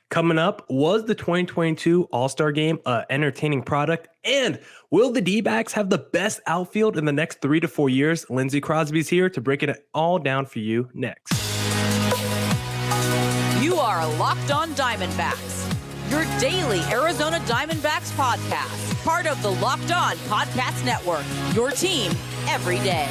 Coming up, was the 2022 All-Star Game an entertaining product? And will the D-backs have the best outfield in the next 3 to 4 years? Lindsay Crosby's here to break it all down for you next. You are Locked On Diamondbacks, your daily Arizona Diamondbacks podcast, part of the Locked On Podcast Network, your team every day.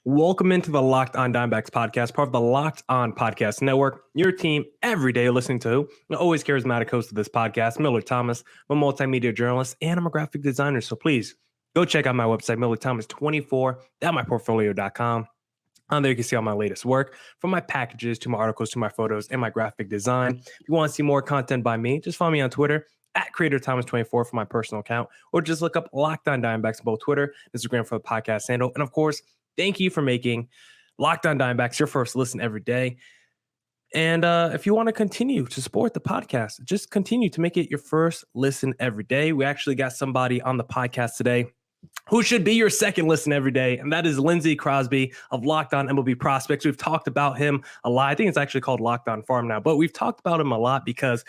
Welcome into the Locked On Diamondbacks podcast, part of the Locked On Podcast Network, your team every day listening to the always charismatic host of this podcast, Miller Thomas. I'm a multimedia journalist and I'm a graphic designer. So please go check out my website, millerthomas24.myportfolio.com. On there, you can see all my latest work, from my packages to my articles to my photos and my graphic design. If you want to see more content by me, just follow me on Twitter at CreatorThomas24 for my personal account, or just look up Locked On Diamondbacks on both Twitter and Instagram for the podcast handle. And of course, thank you for making Locked On Diamondbacks your first listen every day. And if you want to continue to support the podcast, just continue to make it your first listen every day. We actually got somebody on the podcast today who should be your second listen every day, and that is Lindsay Crosby of Locked On MLB Prospects. We've talked about him a lot. I think it's actually called Locked On Farm now, but we've talked about him a lot because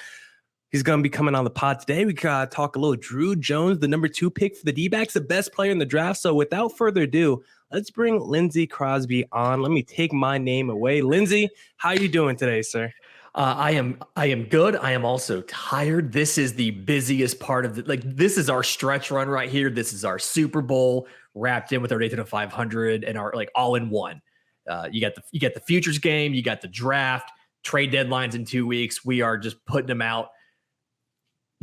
he's going to be coming on the pod today. We got to talk a little Drew Jones, the number 2 pick for the D-backs, the best player in the draft. So without further ado, let's bring Lindsay Crosby on. Let me take my name away. Lindsay, how are you doing today, sir? I am good. I am also tired. This is the busiest part of this is our stretch run right here. This is our Super Bowl wrapped in with our Daytona 500 and our all in one. You got the futures game, you got the draft, trade deadlines in 2 weeks. We are just putting them out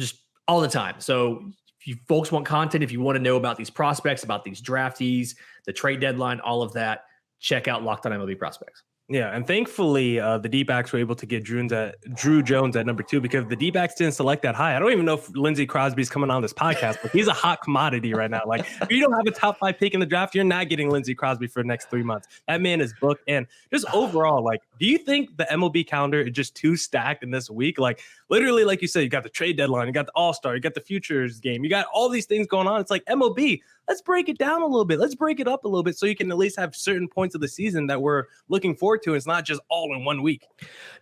just all the time. So if you folks want content, if you want to know about these prospects, about these draftees, the trade deadline, all of that, check out Locked On MLB Prospects. Yeah, and thankfully, the D-backs were able to get Drew Jones at number 2 because the D-backs didn't select that high. I don't even know if Lindsay Crosby's coming on this podcast, but he's a hot commodity right now. Like, if you don't have a top 5 pick in the draft, you're not getting Lindsay Crosby for the next 3 months. That man is booked. And just overall, do you think the MLB calendar is just too stacked in this week? Like, literally, like you said, you got the trade deadline, you got the All-Star, you got the futures game, you got all these things going on. It's like, MLB, let's break it down a little bit. Let's break it up a little bit so you can at least have certain points of the season that we're looking forward to. It's not just all in 1 week.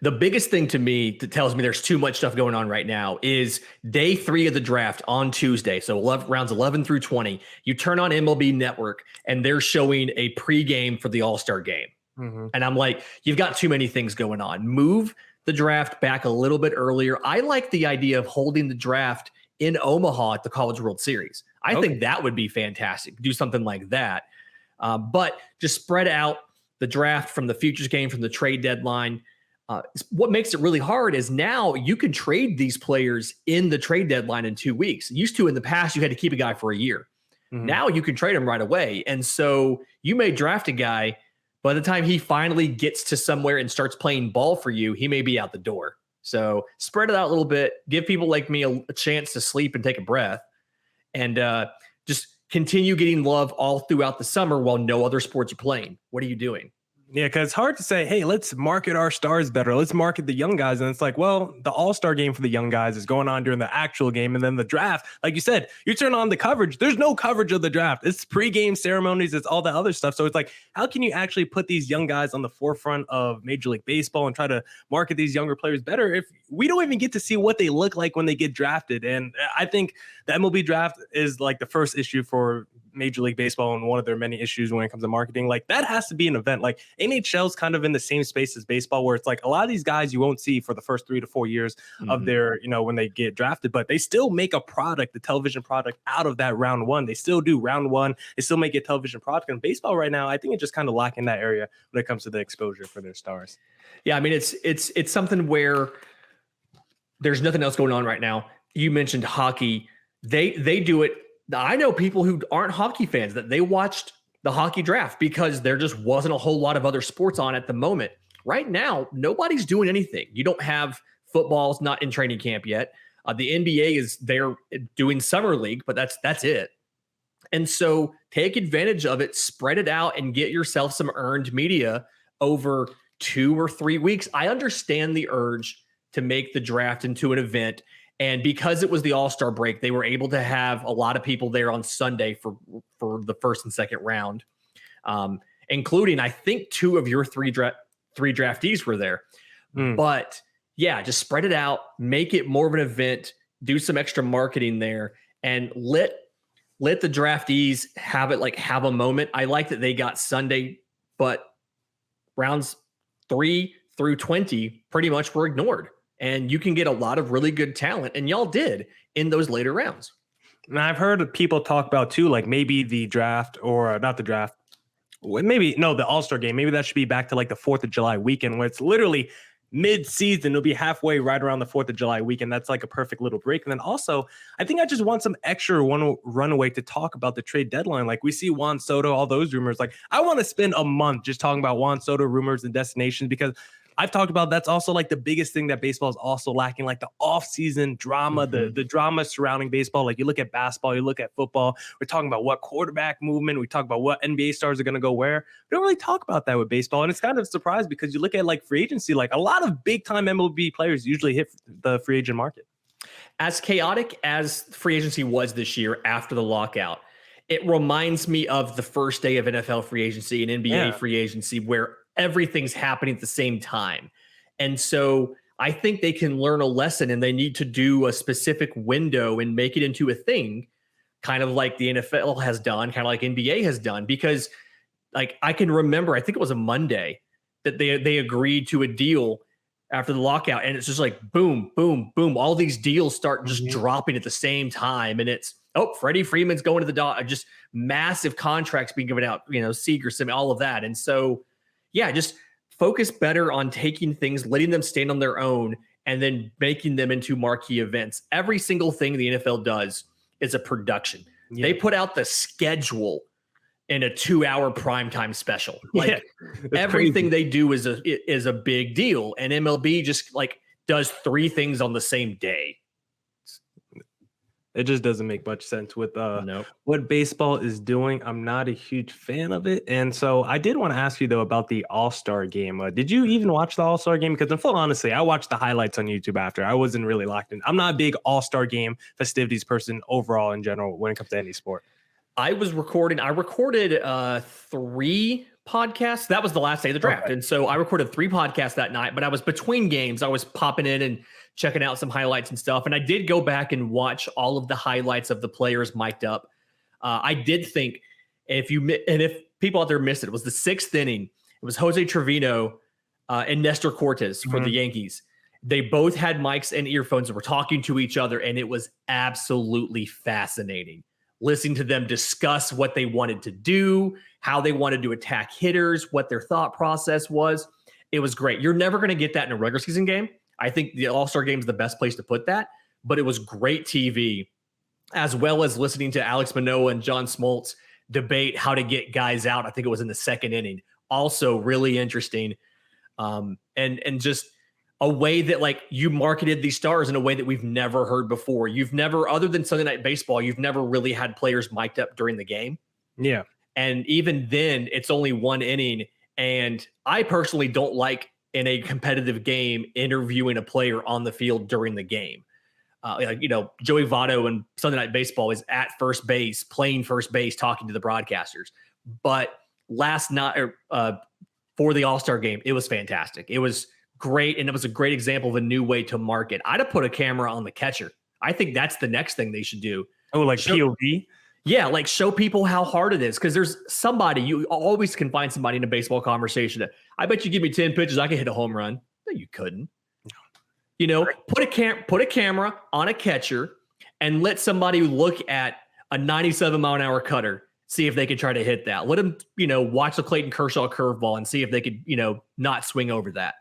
The biggest thing to me that tells me there's too much stuff going on right now is day 3 of the draft on Tuesday. So rounds 11 through 20, you turn on MLB Network and they're showing a pregame for the AllStar Game. Mm-hmm. And I'm like, you've got too many things going on. Move the draft back a little bit earlier. I like the idea of holding the draft in Omaha at the College World Series. I think that would be fantastic. Do something like that. But just spread out the draft from the futures game, from the trade deadline. What makes it really hard is now you can trade these players in the trade deadline in 2 weeks. Used to in the past, you had to keep a guy for a year. Mm-hmm. Now you can trade him right away. And so you may draft a guy, by the time he finally gets to somewhere and starts playing ball for you, he may be out the door. So spread it out a little bit, give people like me a chance to sleep and take a breath, and just continue getting love all throughout the summer while no other sports are playing. What are you doing? Yeah, because it's hard to say, hey, let's market our stars better. Let's market the young guys. And it's like, well, the All-Star Game for the young guys is going on during the actual game. And then the draft, like you said, you turn on the coverage. There's no coverage of the draft. It's pregame ceremonies. It's all that other stuff. So it's like, how can you actually put these young guys on the forefront of Major League Baseball and try to market these younger players better if we don't even get to see what they look like when they get drafted? And I think the MLB draft is like the first issue for Major League Baseball and one of their many issues when it comes to marketing. Like, that has to be an event. Like, NHL's kind of in the same space as baseball, where it's like a lot of these guys you won't see for the first 3 to 4 years of their, when they get drafted, but they still make a product, the television product, out of that round 1. They still do round 1. They still make a television product. And baseball right now, I think it's just kind of lacking that area when it comes to the exposure for their stars. Yeah, I mean, it's something where there's nothing else going on right now. You mentioned hockey. They do it. I know people who aren't hockey fans that they watched the hockey draft because there just wasn't a whole lot of other sports on at the moment. Right now, nobody's doing anything. You don't have football's not in training camp yet. The NBA is there doing summer league, but that's it. And so take advantage of it, spread it out, and get yourself some earned media over 2 or 3 weeks. I understand the urge to make the draft into an event And because it was the All-Star break, they were able to have a lot of people there on Sunday for the first and second round, including, I think, 2 of your three draftees were there. But yeah, just spread it out, make it more of an event, do some extra marketing there, and let the draftees have a moment. I like that they got Sunday, but rounds 3 through 20 pretty much were ignored. And you can get a lot of really good talent, and y'all did in those later rounds. And I've heard people talk about too, like maybe the draft or not the draft, the All-Star game. Maybe that should be back to like the 4th of July weekend where it's literally mid-season. It'll be halfway right around the 4th of July weekend. That's like a perfect little break. And then also, I think I just want some extra runaway to talk about the trade deadline. Like we see Juan Soto, all those rumors. Like I want to spend a month just talking about Juan Soto rumors and destinations because I've talked about that's also like the biggest thing that baseball is also lacking, like the off-season drama, the drama surrounding baseball. Like you look at basketball, you look at football, we're talking about what quarterback movement, we talk about what NBA stars are going to go where. We don't really talk about that with baseball. And it's kind of surprised because you look at like free agency, like a lot of big-time MLB players usually hit the free agent market. As chaotic as free agency was this year after the lockout, it reminds me of the first day of NFL free agency and NBA free agency where everything's happening at the same time. And so I think they can learn a lesson and they need to do a specific window and make it into a thing, kind of like the NFL has done, kind of like NBA has done, because like I can remember, I think it was a Monday that they agreed to a deal after the lockout. And it's just like, boom, boom, boom. All these deals start just dropping at the same time. And it's, Freddie Freeman's going to the dog, just massive contracts being given out, Seager, all of that. And so, yeah, just focus better on taking things, letting them stand on their own, and then making them into marquee events. Every single thing the NFL does is a production. Yeah. They put out the schedule in a 2-hour primetime special. Like everything they do is a big deal. And MLB just like does 3 things on the same day. It just doesn't make much sense with what baseball is doing. I'm not a huge fan of it. And so I did want to ask you, though, about the All-Star game. Did you even watch the All-Star game? Because in full honesty, I watched the highlights on YouTube after. I wasn't really locked in. I'm not a big All-Star game festivities person overall in general when it comes to any sport. I recorded 3 podcasts. That was the last day of the draft. Okay. And so I recorded 3 podcasts that night, but I was between games. I was popping in and checking out some highlights and stuff. And I did go back and watch all of the highlights of the players mic'd up. I did think if people out there missed it, it was the 6th inning. It was Jose Trevino and Nestor Cortes for the Yankees. They both had mics and earphones and were talking to each other. And it was absolutely fascinating listening to them discuss what they wanted to do, how they wanted to attack hitters, what their thought process was. It was great. You're never going to get that in a regular season game. I think the All-Star game is the best place to put that, but it was great TV, as well as listening to Alex Manoah and John Smoltz debate how to get guys out. I think it was in the 2nd inning. Also really interesting. And just a way that like you marketed these stars in a way that we've never heard before. You've never, other than Sunday Night Baseball, you've never really had players mic'd up during the game. Yeah. And even then it's only 1 inning. And I personally don't like in a competitive game interviewing a player on the field during the game. Joey Votto and Sunday Night Baseball is at first base, playing first base, talking to the broadcasters. But last night for the All-Star game, it was fantastic. It was great. And it was a great example of a new way to market. I'd have put a camera on the catcher. I think that's the next thing they should do. Oh, like POV? Yeah, like show people how hard it is. Because there's somebody, you always can find somebody in a baseball conversation that, I bet you give me 10 pitches, I could hit a home run. No, you couldn't. Put a camera on a catcher and let somebody look at a 97-mile-an-hour cutter, see if they could try to hit that. Let them, watch the Clayton Kershaw curveball and see if they could, not swing over that.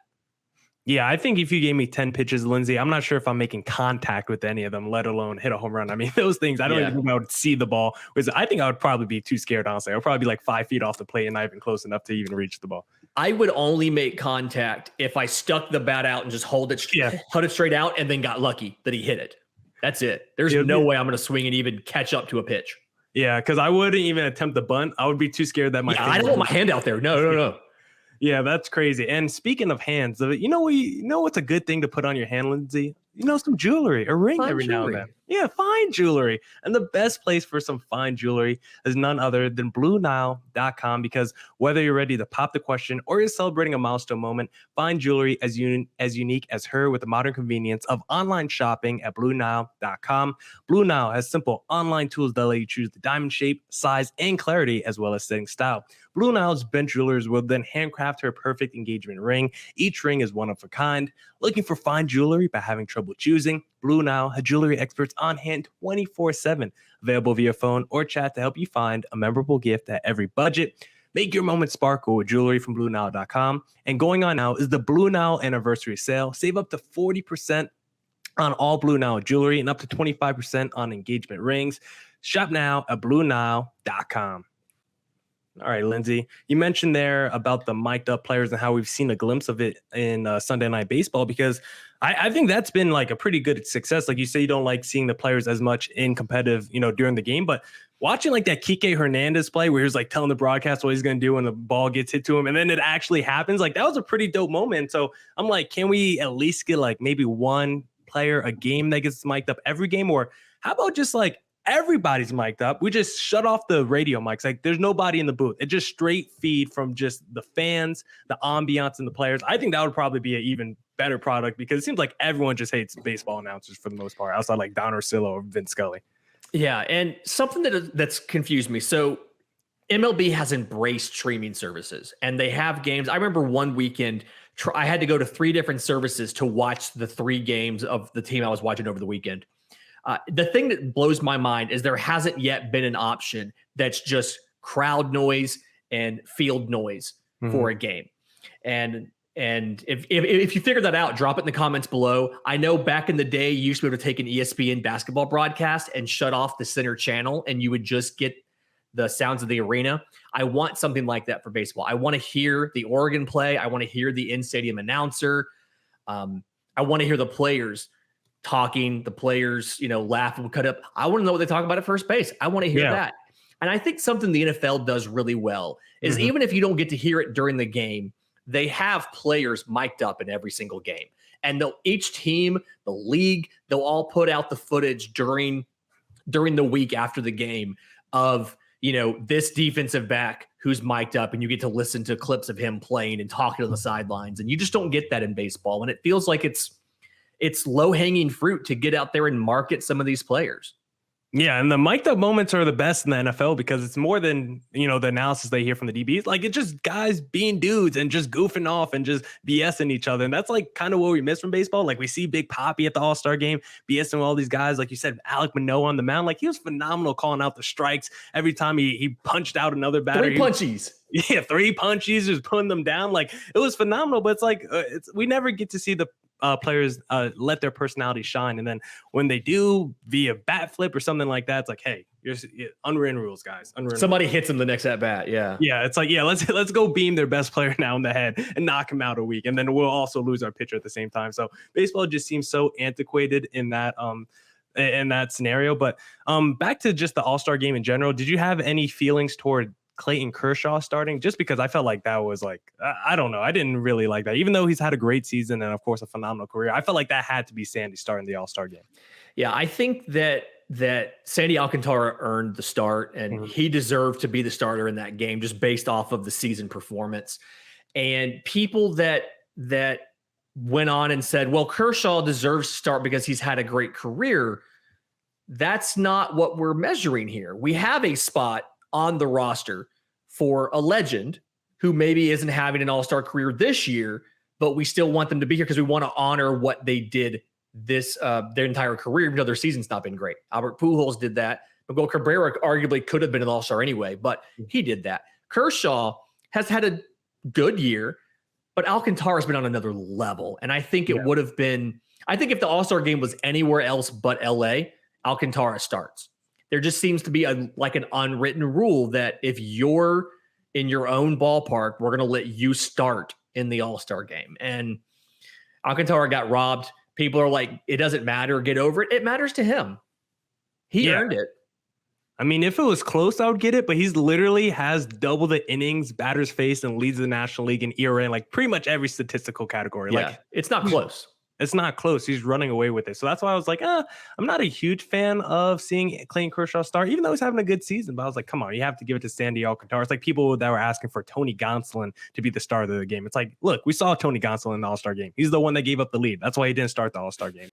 Yeah, I think if you gave me 10 pitches, Lindsay, I'm not sure if I'm making contact with any of them, let alone hit a home run. I mean, those things, I don't even think I would see the ball. I think I would probably be too scared, honestly. I would probably be like 5 feet off the plate and not even close enough to even reach the ball. I would only make contact if I stuck the bat out and just held it straight out and then got lucky that he hit it. That's it. There's no way I'm going to swing and even catch up to a pitch. Yeah, because I wouldn't even attempt the bunt. I would be too scared that I don't want my hand out there. No. Yeah, that's crazy. And speaking of hands, you know what's a good thing to put on your hand, Lindsay? some jewelry, a ring Fine every now and jewelry. then. Yeah, fine jewelry. And the best place for some fine jewelry is none other than BlueNile.com, because whether you're ready to pop the question or you're celebrating a milestone moment, find jewelry as unique as her with the modern convenience of online shopping at BlueNile.com. Blue Nile has simple online tools that let you choose the diamond shape, size, and clarity, as well as setting style. Blue Nile's bench jewelers will then handcraft her perfect engagement ring. Each ring is one of a kind. Looking for fine jewelry but having trouble choosing? Blue Nile has jewelry experts on hand 24/7, available via phone or chat to help you find a memorable gift at every budget. Make your moment sparkle with jewelry from BlueNile.com. And going on now is the Blue Nile anniversary sale. Save up to 40% on all Blue Nile jewelry and up to 25% on engagement rings. Shop now at BlueNile.com. All right, Lindsay, you mentioned there about the mic'd up players and how we've seen a glimpse of it in Sunday Night Baseball, because I think that's been like a pretty good success. Like you say, you don't like seeing the players as much in competitive, during the game, but watching like that Kike Hernandez play where he was like telling the broadcast what he's going to do when the ball gets hit to him, and then it actually happens, like that was a pretty dope moment. So I'm like, can we at least get like maybe one player a game that gets mic'd up every game? Or how about just like everybody's mic'd up? We just shut off the radio mics. Like there's nobody in the booth. It just straight feed from just the fans, the ambiance, and the players. I think that would probably be an even better product, because it seems like everyone just hates baseball announcers for the most part, outside like Don Orsillo or Vince Scully. Yeah, and something that's confused me. So MLB has embraced streaming services, and they have games. I remember one weekend I had to go to 3 different services to watch the 3 games of the team I was watching over the weekend. The thing that blows my mind is there hasn't yet been an option that's just crowd noise and field noise for a game. And if you figure that out, drop it in the comments below. I know back in the day, you used to be able to take an ESPN basketball broadcast and shut off the center channel, and you would just get the sounds of the arena. I want something like that for baseball. I want to hear the Oregon play. I want to hear the in-stadium announcer. I want to hear the players talking, the players, laugh and cut up. I want to know what they talk about at first base. I want to hear that. And I think something the NFL does really well is even if you don't get to hear it during the game, they have players mic'd up in every single game. And each team, the league, they'll all put out the footage during the week after the game of, this defensive back who's mic'd up, and you get to listen to clips of him playing and talking on the sidelines. And you just don't get that in baseball. And it feels like it's low-hanging fruit to get out there and market some of these players. Yeah, and the mic'd up moments are the best in the NFL, because it's more than, the analysis they hear from the DBs. Like, it's just guys being dudes and just goofing off and just BSing each other. And that's like kind of what we miss from baseball. Like, we see Big Papi at the AllStar Game BSing all these guys. Like you said, Alek Manoah on the mound. Like, he was phenomenal calling out the strikes every time he punched out another batter. 3 punchies. Yeah, 3 punchies, just putting them down. Like, it was phenomenal. But it's like we never get to see the players let their personality shine, and then when they do via bat flip or something like that, it's like, hey, you're unwritten rules, guys. Somebody hits him the next at bat. Yeah, it's like, let's go beam their best player now in the head and knock him out a week, and then we'll also lose our pitcher at the same time. So baseball just seems so antiquated in that scenario. But back to just the All-Star Game in general, did you have any feelings toward Clayton Kershaw starting? Just because I felt like that was like, I don't know, I didn't really like that, even though he's had a great season and of course a phenomenal career. I felt like that had to be Sandy starting the All-Star Game. Yeah, I think that Sandy Alcantara earned the start, and he deserved to be the starter in that game just based off of the season performance. And people that went on and said, well, Kershaw deserves to start because he's had a great career. That's not what we're measuring here. We have a spot on the roster for a legend who maybe isn't having an all-star career this year, but we still want them to be here because we want to honor what they did their entire career, even though their season's not been great. Albert Pujols did that. Miguel Cabrera arguably could have been an all-star anyway, but he did that. Kershaw has had a good year, but Alcantara's been on another level. And I think it would have been, I think if the all-star game was anywhere else but LA, Alcantara starts. There just seems to be like an unwritten rule that if you're in your own ballpark, we're going to let you start in the All-Star game. And Alcantara got robbed. People are like, it doesn't matter. Get over it. It matters to him. He earned it. I mean, if it was close, I would get it, but he's literally has double the innings batters faced and leads the National League in ERA in like pretty much every statistical category. Yeah, like, it's not close. It's not close. He's running away with it. So that's why I was like, I'm not a huge fan of seeing Clayton Kershaw start, even though he's having a good season. But I was like, come on, you have to give it to Sandy Alcantara. It's like people that were asking for Tony Gonsolin to be the starter of the game. It's like, look, we saw Tony Gonsolin in the All-Star game. He's the one that gave up the lead. That's why he didn't start the All-Star game.